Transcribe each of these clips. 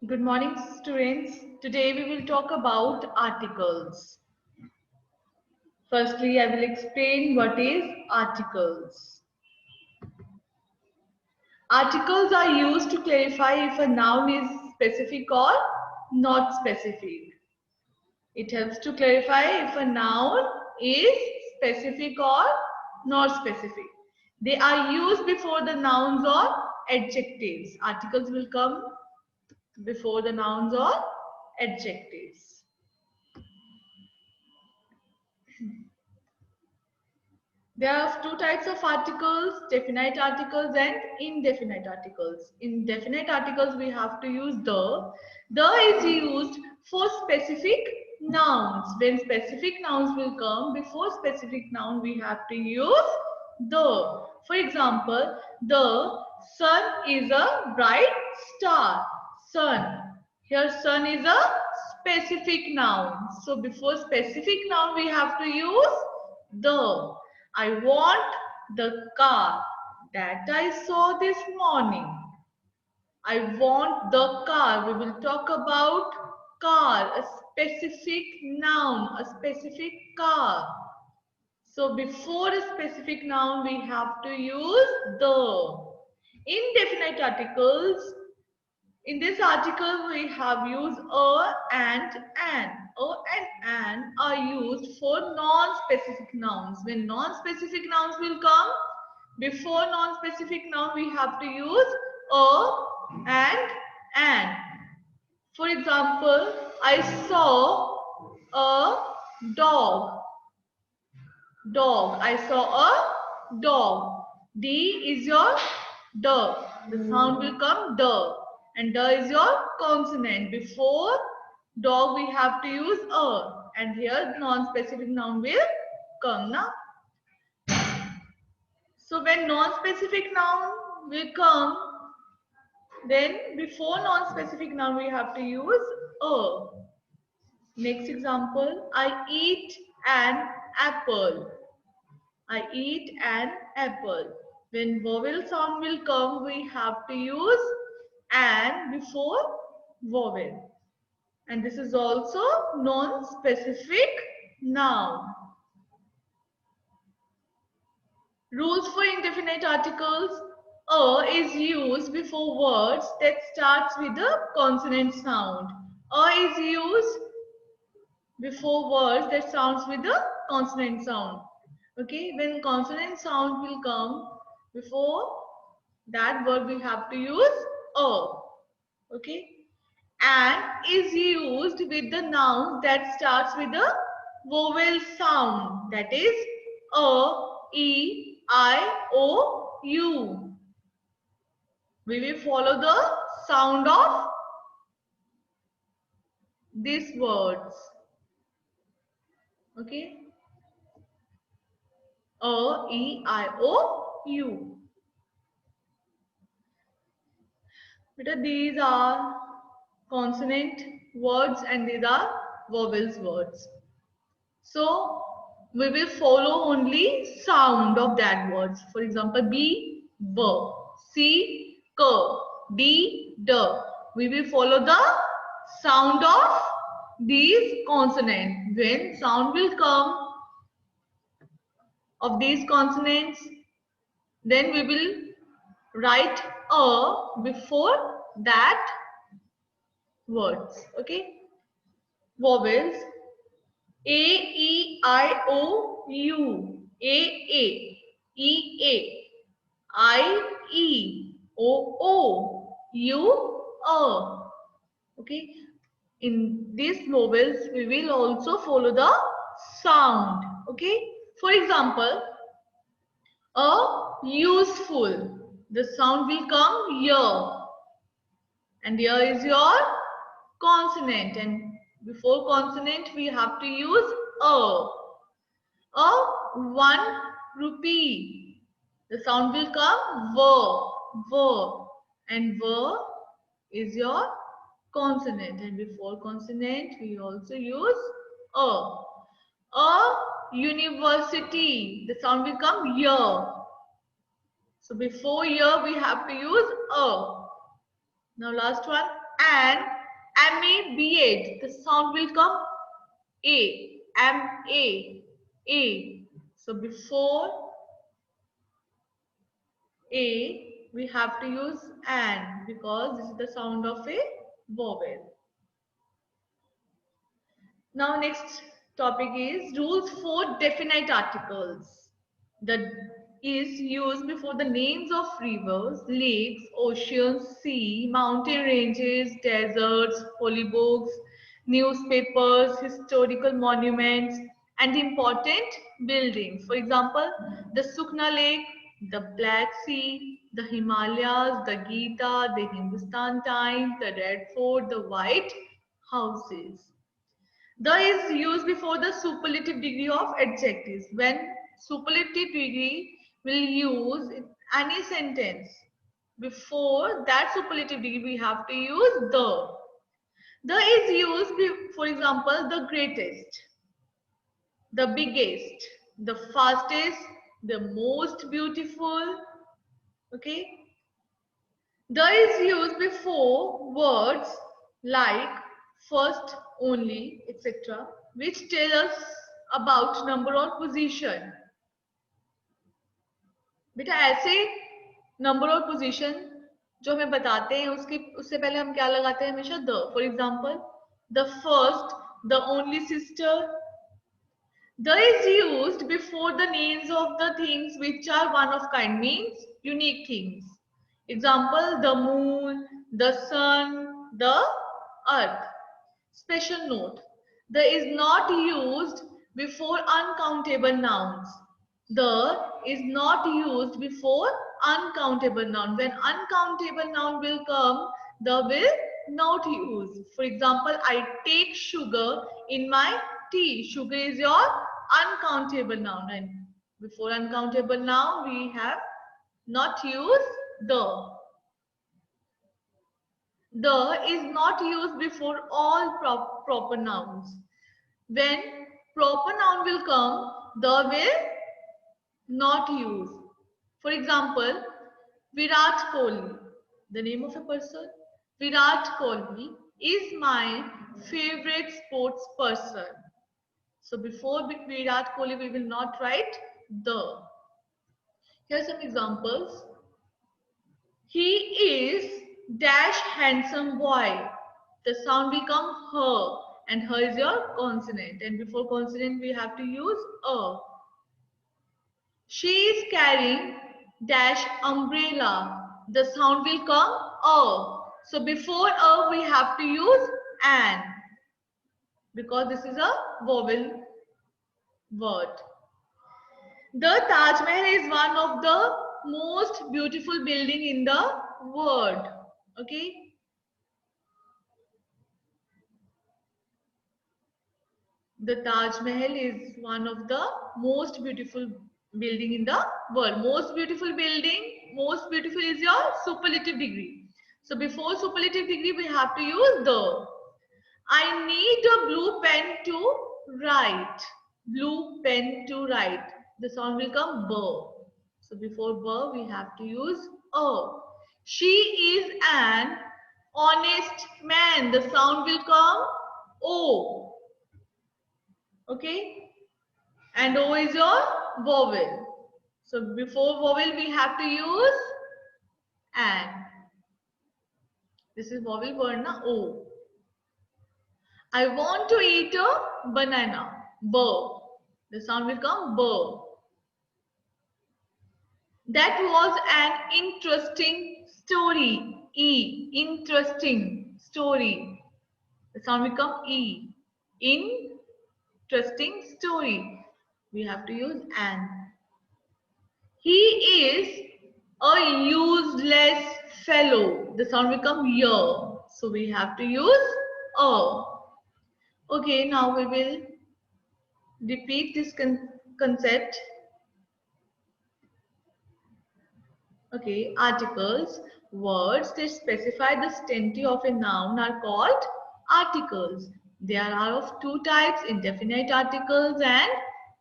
Good morning, students. Today we will talk about articles. Firstly, I will explain what is articles. Articles are used to clarify if a noun is specific or not specific. It helps to clarify if a noun is specific or not specific. They are used before the nouns or adjectives. Articles will come before the nouns or adjectives. There are two types of articles, definite articles and indefinite articles. In definite articles, we have to use the. The is used for specific nouns. When specific nouns will come, before specific noun, we have to use the. For example, the sun is a bright star. Sun. Here, sun is a specific noun. So, before specific noun, we have to use the. I want the car that I saw this morning. I want the car. We will talk about car, a specific noun, a specific car. So before a specific noun, we have to use the. Indefinite articles. In this article, we have used a and an. A and an are used for non-specific nouns. When non-specific nouns will come, before non-specific noun, we have to use a and an. For example, I saw a dog. Dog. I saw a dog. D is your D. The sound will come D. And D is your consonant. Before dog we have to use a. And here non-specific noun will come now. So when non-specific noun will come, then before non-specific noun we have to use a. Next example, I eat an apple. I eat an apple. When vowel sound will come, we have to use an before vowel. And this is also non-specific noun. Rules for indefinite articles. A is used before words that starts with a consonant sound. A is used before words that sounds with a consonant sound. Okay, when consonant sound will come, before that word we have to use a. Okay, and is used with the noun that starts with a vowel sound, that is a, e, I, o, u. We will follow the sound of these words. Okay, a, e, I, o, u. These are consonant words and these are vowels words. So we will follow only sound of that words. For example, B, B, C, K, D, D. We will follow the sound of these consonants. When sound will come of these consonants, then we will write a before that words. Okay, vowels a, e, I, o, u, a, e, a, I, e, o, u, a. Okay, in these vowels we will also follow the sound. Okay, for example, a useful, the sound will come here, and here is your consonant, and before consonant we have to use a. A 1 rupee, the sound will come v, and v is your consonant, and before consonant we also use a. A university, the sound will come year. So before year we have to use a. Now last one, and M-A-B-A, the sound will come A, M-A, A. So before A, we have to use an because this is the sound of a vowel. Now next topic is rules for definite articles. That is used before the names of rivers, lakes, oceans, sea, mountain ranges, deserts, holy books, newspapers, historical monuments, and important buildings. For example, the Sukna Lake, the Black Sea, the Himalayas, the Gita, the Hindustan Times, the Red Fort, the White Houses. The is used before the superlative degree of adjectives. When superlative degree will use in any sentence, before that superlative degree we have to use the. The is used, for example, the greatest, the biggest, the fastest, the most beautiful. Okay. The is used before words like first, only, etc., which tell us about number or position. बेटा ऐसे number और position जो हमें बताते हैं उससे पहले हम क्या लगाते हैं हमेशा the. For example the first, the only sister. The is used before the names of the things which are one of kind, means unique things. Example, the moon, the sun, the earth. Special note, the is not used before uncountable nouns. The is not used before uncountable noun. When uncountable noun will come, the will not use. For example, I take sugar in my tea. Sugar is your uncountable noun, and before uncountable noun we have not used the. The is not used before all proper nouns. When proper noun will come, the will not use. For example, Virat Kohli, the name of a person. Virat Kohli is my favorite sports person. So before Virat Kohli, we will not write the. Here are some examples. He is dash handsome boy. The sound will come her, and her is your consonant. And before consonant, we have to use a. She is carrying dash umbrella. The sound will come a. So before a, we have to use an, because this is a vowel word. The Taj Mahal is one of the most beautiful building in the world. Okay. The Taj Mahal is one of the most beautiful building in the world. Most beautiful building, most beautiful is your superlative degree. So before superlative degree, we have to use the. I need a blue pen to write. Blue pen to write. The sound will come b. So before b, we have to use a. She is an honest man. The sound will come o. Okay. And o is your vowel. So before vowel, we have to use an. This is vowel word na o. I want to eat a banana. B. The sound will come b. That was an interesting story. E. Interesting story. The sound will come E. Interesting story. We have to use an. He is a useless fellow. The sound will come y. So we have to use a. Okay, now we will repeat this concept. Okay, articles. Words that specify the stenty of a noun are called articles. There are of two types, indefinite articles and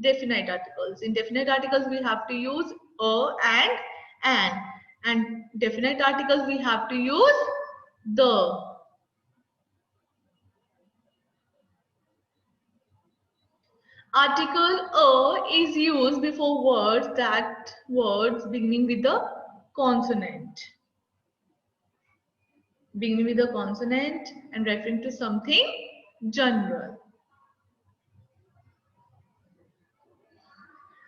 definite articles. In definite articles, we have to use a and an. And definite articles, we have to use the. Article a is used before words beginning with a consonant. Beginning with a consonant and referring to something general.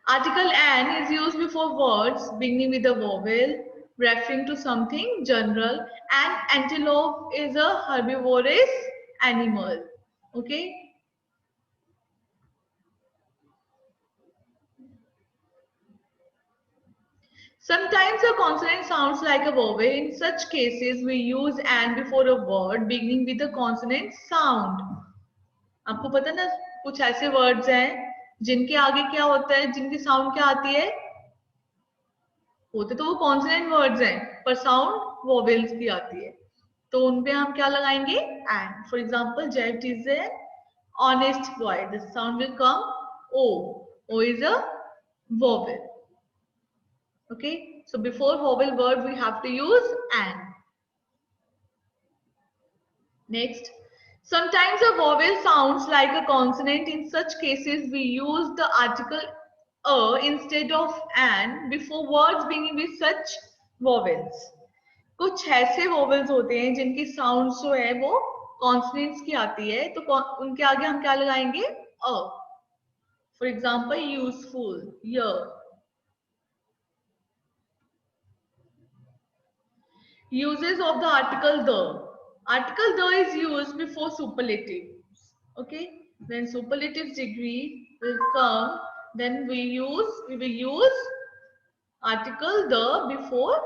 Article an is used before words beginning with a vowel, referring to something general. And antelope is a herbivorous animal. Okay. Sometimes a consonant sounds like a vowel. In such cases, we use and before a word beginning with a consonant sound. आपको पता ना कुछ ऐसे words हैं जिनके आगे क्या होता है, जिनकी साउंड क्या आती है, होते तो वो कॉन्सोनेंट वर्ड्स हैं पर साउंड वोवेल्स की आती है, तो उनपे हम क्या लगाएंगे and. For example jet is a honest boy, the sound will come O. O is a vowel. Okay, so before vowel word we have to use and. Next, sometimes a vowel sounds like a consonant. In such cases we use the article a instead of an before words beginning with such vowels. कुछ ऐसे vowels होते हैं जिनकी sound जो है वो consonants की आती है, तो उनके आगे हम क्या लगाएंगे अ. फॉर एग्जाम्पल यूजफुल, य. Uses of the article the. Article the is used before superlatives. Okay, when superlative degree will come, then we will use article the before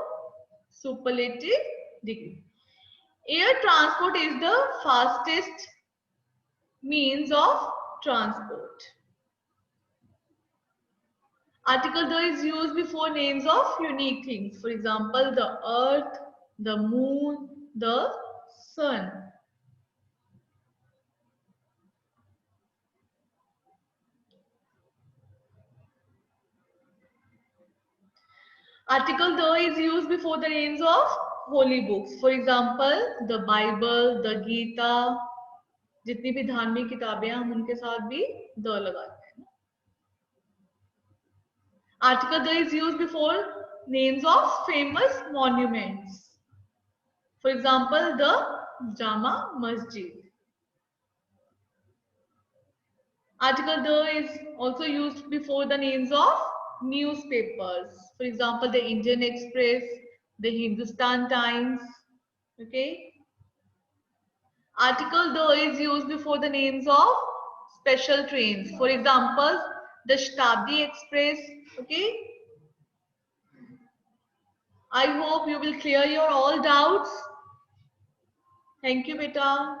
superlative degree. Air transport is the fastest means of transport. Article the is used before names of unique things. For example, the earth, the moon, the sun. Article the is used before the names of holy books. For example, the Bible, the Gita. जितनी भी धार्मिक किताबें हम उनके साथ भी the लगाते हैं. Article the is used before names of famous monuments. For example, the Jama Masjid. Article the is also used before the names of newspapers. For example, the Indian Express, the Hindustan Times. Okay. Article the is used before the names of special trains. For example, the Shatabdi Express. Okay. I hope you will clear your all doubts. Thank you, beta.